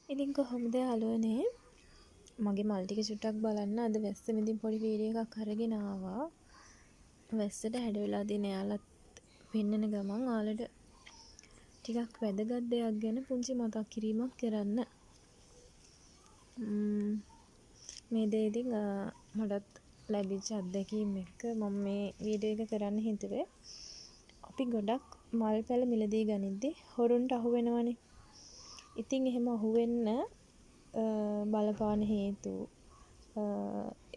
ඉතින් කොහොමද යාළුවනේ මගේ මල් ටික චුට්ටක් බලන්න අද වැස්සෙන් ඉතින් පොඩි වීඩියෝ එකක් අරගෙන ආවා. වැස්සට හැඩ වෙලා දින යාලත් පෙන්නන ගමන් ඔයාලට ටිකක් වැදගත් දෙයක් ගැන පුංචි මතක් කිරීමක් කරන්න. මේ දේ ඉතින් මටත් ලැබිච්ච අත්දැකීම් එක්ක මම මේ වීඩියෝ එක කරන්න හිතුවේ. අපි ගොඩක් මල් පැල මිලදී ගනිද්දි හොරුන්ට අහු වෙනවනේ. ඉතින් එහෙම අහුවෙන්න බලපාන හේතු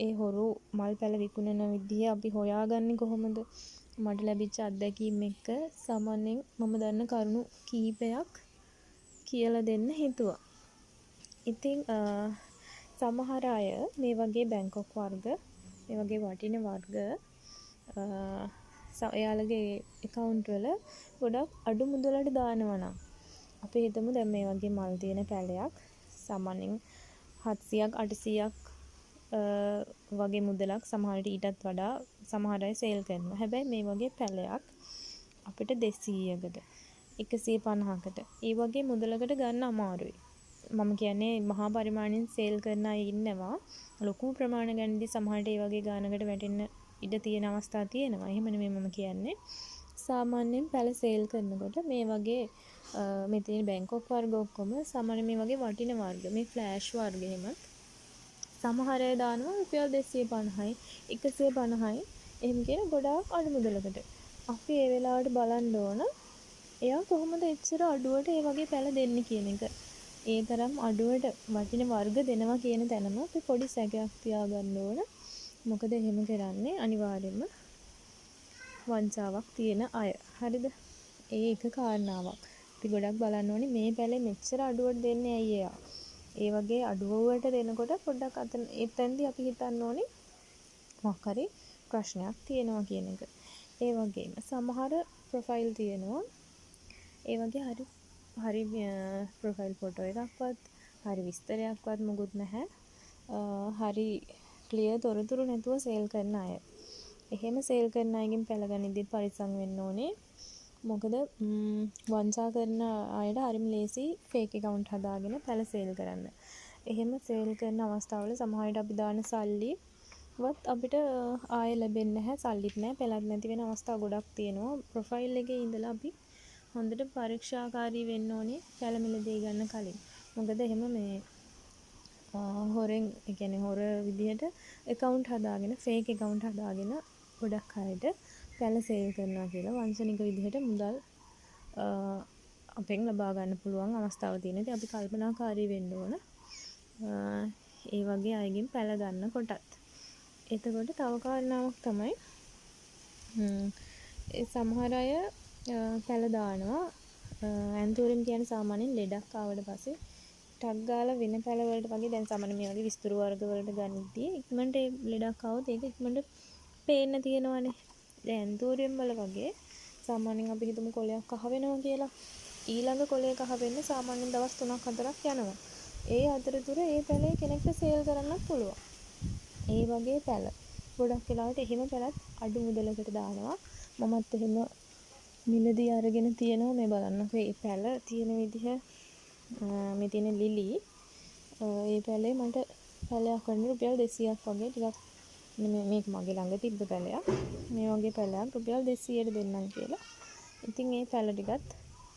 ඒ හොරු මල් පැල විකුණන විදිහ අපි හොයාගන්නේ කොහොමද? මට ලැබිච්ච අත්දැකීම් එක්ක සාමාන්‍යයෙන් මම දන්න කරුණු කීපයක් කියලා දෙන්න හිතුවා. ඉතින් සමහර අය මේ වගේ බැංකොක් වර්ග මේ වගේ වටින වර්ග එයාලගේ account වල ගොඩක් අඩු මුදලට දානවා නම් අපි හිතමු දැන් මේ වගේ මල් තියෙන පැලයක් සාමාන්‍යයෙන් 700ක් 800ක් වගේ මුදලක් සමහරට ඊටත් වඩා සමහර අය සේල් කරනවා. හැබැයි මේ වගේ පැලයක් අපිට 200කට 150කට ඒ වගේ මුදලකට ගන්න අමාරුයි. මම කියන්නේ මහා පරිමාණයෙන් සේල් කරන අය ඉන්නවා. ලොකු ප්‍රමාණ ගන්නදී සමහරට ඒ වගේ ගානකට වැටෙන්න ඉඩ තියෙන අවස්ථා තියෙනවා. එහෙම නෙමෙයි මම කියන්නේ. සාමාන්‍යයෙන් පැල සේල් කරනකොට මේ වගේ මේ තියෙන බැංකොක් වර්ග ඔක්කොම සාමාන්‍ය මේ වගේ වටින වර්ග මේ ෆ්ලෑෂ් වර්ග එහෙම සමහර අය දානවා රුපියල් 250යි 150යි එහෙම කියන ගොඩාක් අඩු මුදලකට. අපි ඒ වෙලාවට බලන්න ඕන එයා කොහොමද එච්චර අඩුවට ඒ වගේ පැල දෙන්නේ කියන එක. ඒ තරම් අඩුවට වටින වර්ග දෙනවා කියන තැනම අපි පොඩි සැකයක් තියාගන්න ඕන. මොකද එහෙම කරන්නේ අනිවාර්යයෙන්ම වංචාවක් තියෙන අය. හරිද? ඒ එක කාරණාවක්. අපි ගොඩක් බලන්න ඕනේ මේ පැලේ මෙච්චර අඩුවට දෙන්නේ ඇයි එයා? ඒ වගේ අඩුවට දෙනකොට පොඩ්ඩක් එතෙන්දී අපි හිතන්න ඕනේ මොකක් හරි ප්‍රශ්නයක් තියෙනවා කියන එක. ඒ වගේම සමහර ප්‍රොෆයිල් තියෙනවා. ඒ වගේ හරි ප්‍රොෆයිල් ෆොටෝ එකක්වත් හරි විස්තරයක්වත් මොකුත් නැහැ. හරි ක්ලියර් තොරතුරු නැතුව සේල් කරන අය. එහෙම සේල් කරන අයගෙන් පැල ගනිද්දි පරිස්සම් වෙන්න ඕනේ. මොකද වංචා කරන අයට හරිම ලේසි ෆේක් account හදාගෙන පැල සේල් කරන්න. එහෙම සේල් කරන අවස්ථාවල සමහර විට අපි දාන සල්ලි වත් අපිට ආයෙ ලැබෙන්නේ නැහැ. සල්ලිත් නැහැ, පැලක් නැති වෙන අවස්ථා ගොඩක් තියෙනවා. ප්‍රොෆයිල් එකේ ඉඳලා අපි හොඳට පරීක්ෂාකාරී වෙන්න ඕනේ පැල මිලදී ගන්න කලින්. මොකද එහෙම මේ හොරෙන් ඒ කියන්නේ හොර විදිහට account හදාගෙන ෆේක් account හදාගෙන ගොඩක් අයට පැල සේල් කරනවා කියලා වංචනික විදිහට මුදල් අපෙන් ලබා ගන්න පුළුවන් අවස්ථාව තියෙන. ඉතින් අපි කල්පනාකාරී වෙන්න ඕන. ඒ වගේ අයගෙන් පැල ගන්න කොටත්. එතකොට තව කාරණාවක් තමයි සමහර අය පැල දානවා ඇන්තූරියම් කියන සාමාන්‍යයෙන් ලෙඩක් ආවට පස්සේ ටක් ගාලා වෙන පැල වලට වගේ දැන් සාමාන්‍ය මේ වගේ විස්තර වර්ග වලට ගනිද්දී ඉක්මනට ඒ ලෙඩක් ආවොත් ඒක ඉක්මනට පේන්න තියෙනවානේ. දැන් ඇන්තූරියම් වල වගේ සාමාන්‍යයෙන් අපි හිතමු කොලයක් කහ වෙනවා කියලා. ඊළඟ කොලේ කහ වෙන්න සාමාන්‍යයෙන් දවස් 3ක් 4ක් යනවා. ඒ අතරතුර ඒ පැලේ කෙනෙක්ට සේල් කරන්නත් පුළුවන්. ඒ වගේ පැල ගොඩක් වෙලාවට එහෙම පැලත් අඩු මුදලකට දානවා. මමත් එහෙම මිලදී අරගෙන තියෙනවා. මේ බලන්නකෝ මේ පැල තියෙන විදිහ මේ තියෙන ලිලි ඒ පැලේ මට පැලයක් වන්න රුපියල් 200ක් වගේ ටිකක් මේක මගේ ළඟ තිබ්බ පැලයක්. මේ වගේ පැලයක් රුපියල් 200ට දෙන්නම් කියලා. ඉතින් ඒ පැල ටිකත්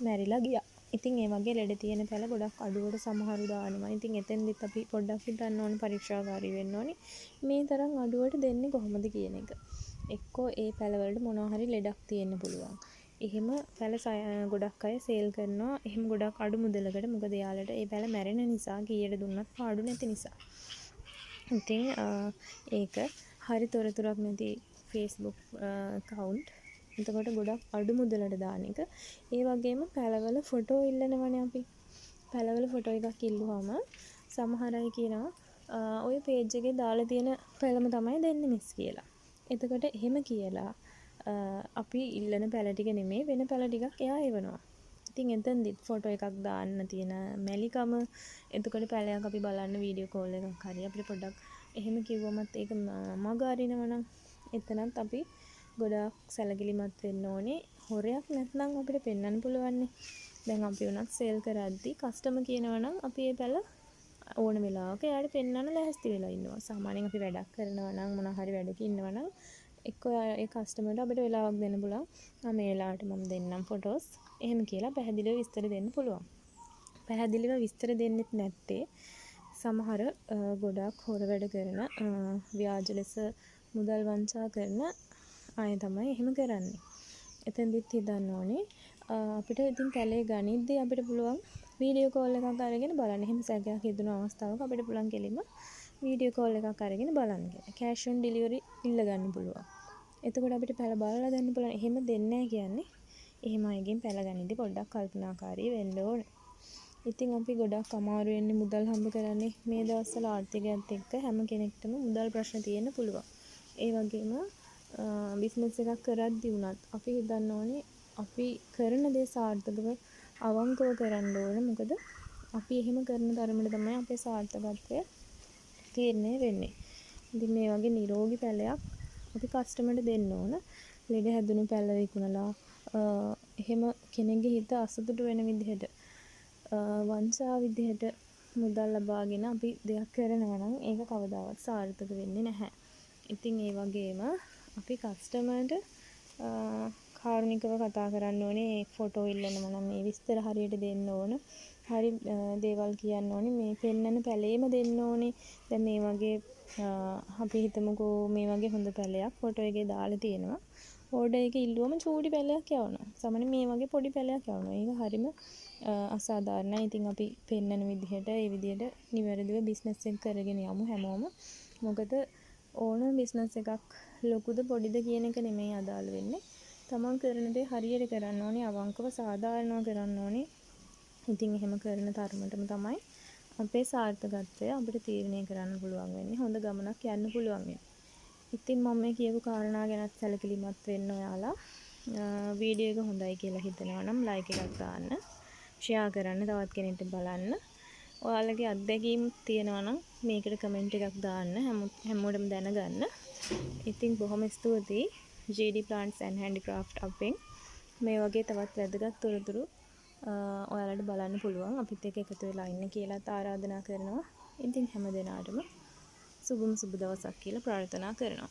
මැරිලා ගියා. ඉතින් ඒ වගේ ලෙඩ තියෙන පැල ගොඩක් අඩුවට සමහරු දානවා. ඉතින් එතෙන්දිත් අපි පොඩ්ඩක් හිතන්න ඕනේ පරීක්ෂාකාරී වෙන්න ඕනේ. මේ තරම් අඩුවට දෙන්නේ කොහොමද කියන එක. එක්කෝ ඒ පැල වලට මොනවා හරි ලෙඩක් තියෙන්න පුළුවන්. එහෙම පැල ගොඩක් අය සේල් කරනවා. එහෙම ගොඩක් අඩු මුදලකට. මොකද එයාලට ඒ පැල මැරෙන නිසා කීයට දුන්නත් පාඩු නැති නිසා. ඉතින් ඒක හරි තොරතුරක් නැති Facebook account. එතකොට ගොඩක් අඩු මුදලට දාන එක. ඒ වගේම පැලවල ෆොටෝ ඉල්ලනවනේ අපි. පැලවල ෆොටෝ එකක් ඉල්ලුවාම සමහර අය කියනවා ඔය පේජ් එකේ දාලා තියෙන පැලම තමයි දෙන්නේ මිස් කියලා. එතකොට එහෙම කියලා අපි ඉල්ලන පැල ටික නෙමෙයි වෙන පැල ටිකක් එයා එවනවා. ඉතින් එතෙන්දිත් ෆොටෝ එකක් දාන්න තියෙන මැලිකම එතකොට පැලයක් අපි බලන්න වීඩියෝ කෝල් එකක් හරි අපිට පොඩ්ඩක් එහෙම කිව්වමත් ඒක මග අරිනවා නම් එතනත් අපි ගොඩාක් සැලකිලිමත් වෙන්න ඕනේ. හොරයක් නැත්නම් අපිට පෙන්වන්න පුළුවන් නේ. දැන් අපි උනත් සේල් කරද්දී කස්ටමර් කියනවා නම් අපි ඒ පැල ඕන වෙලාවක එයාට පෙන්වන්න ලෑස්ති වෙලා ඉන්නවා. සාමාන්‍යයෙන් අපි වැඩක් කරනවා නම් මොන හරි වැඩක ඉන්නවා නම් එක්ක ඒ කස්ටමර්ට අපිට වෙලාවක් දෙන්න පුළුවන්. මේ වෙලාවට මම දෙන්නම් ෆොටෝස්. එහෙම කියලා පැහැදිලිව විස්තර දෙන්න පුළුවන්. පැහැදිලිව විස්තර දෙන්නෙත් නැත්තේ සමහර ගොඩක් හොර වැඩ කරන ව්‍යාජ ලෙස මුදල් වංචා කරන අය තමයි එහෙම කරන්නේ. එතෙන්දිත් හිතන්න ඕනේ අපිට ඉතින් පැලේ ගනිද්දී අපිට පුළුවන් වීඩියෝ කෝල් එකක් අරගෙන බලන්න. එහෙම සැකයක් හිතුන අවස්ථාවක අපිට පුළුවන් කෙලින්ම වීඩියෝ කෝල් එකක් අරගෙන බලන්න කියලා. කෑෂ් ඔන් ඩෙලිවරි ඉල්ල ගන්න පුළුවන්. එතකොට අපිට පැල බලලා දෙන්න පුළුවන්. එහෙම දෙන්නේ නැහැ කියන්නේ එහෙම අයගෙන් පැල ගනිද්දී පොඩ්ඩක් කල්පනාකාරී වෙන්න ඕනේ. ඉතින් අපි ගොඩක් අමාරු වෙන්නේ මුදල් හම්බ කරන්නේ මේ දවස්වල ආර්ථිකයත් එක්ක හැම කෙනෙක්ටම මුදල් ප්‍රශ්න තියෙන්න පුළුවන්. ඒ වගේම බිස්නස් එකක් කරද්දී වුණත් අපි හිතන්න ඕනේ අපි කරන දේ සාර්ථකව අවංකව කරන්න ඕනේ. මොකද අපි එහෙම කරන තරමට තමයි අපේ සාර්ථකත්වය තීරණය වෙන්නේ. ඉතින් මේ වගේ නිරෝගී පැලයක් අපි කස්ටමර්ට දෙන්න ඕන. ලෙඩ හැදුණු පැල විකුණලා එහෙම කෙනෙක්ගේ හිත අසතුට වෙන විදිහට වංචා විදිහට මුදල් ලබාගෙන අපි දෙයක් කරනවා නම් ඒක කවදාවත් සාර්ථක වෙන්නේ නැහැ. ඉතින් ඒ වගේම අපි කස්ටමර්ට කාරුණිකව කතා කරන්න ඕනේ. ඒ ෆොටෝ ඉල්ලනවා නම් මේ විස්තර හරියට දෙන්න ඕන. හරි දේවල් කියන්න ඕනේ. මේ පෙන්නන පැලේම දෙන්න ඕනේ. දැන් මේ වගේ අපි හිතමුකෝ මේ වගේ හොඳ පැලයක් ෆොටෝ එකේ දාලා තියෙනවා. ඕඩර් එක ඉල්ලුවම චූටි පැලයක් යවනවා. සාමාන්‍යයෙන් මේ වගේ පොඩි පැලයක් යවනවා. ඒක හරිම අසාධාරණයි. ඉතින් අපි පෙන්නන විදිහට ඒ විදිහට නිවැරදිව බිස්නස් එක කරගෙන යමු හැමෝම. මොකද ඕනම බිස්නස් එකක් ලොකුද පොඩිද කියන එක නෙමෙයි අදාළ වෙන්නේ. තමන් කරන දේ හරියට කරන්න ඕනේ, අවංකව සාධාරණව කරන්න ඕනේ. ඉතින් එහෙම කරන තරමටම තමයි අපේ සාර්ථකත්වය අපිට තීරණය කරන්න පුළුවන් වෙන්නේ. හොඳ ගමනක් යන්න පුළුවන් වෙන්නේ. ඉතින් මම මේ කියපු කාරණා ගැනත් සැලකිලිමත් වෙන්න ඔයාලා. වීඩියෝ එක හොඳයි කියලා හිතනවා නම් ලයික් එකක් දාන්න. ෂෙයා කරන්න තවත් කෙනෙක්ට බලන්න. ඔයාලගේ අත්දැකීම් තියෙනවා නම් මේකට කමෙන්ට් එකක් දාන්න. හැමෝටම දැනගන්න. ඉතින් බොහොම ස්තුතියි JD Plants and Handicraft අපෙන් මේ වගේ තවත් වැදගත් තොරතුරු ඔයාලට බලන්න පුළුවන්. අපිත් එක්ක එකතු වෙලා ඉන්න කියලාත් ආරාධනා කරනවා. ඉතින් හැම දිනාටම සුබම සුබ දවසක් කියලා ප්‍රාර්ථනා කරනවා.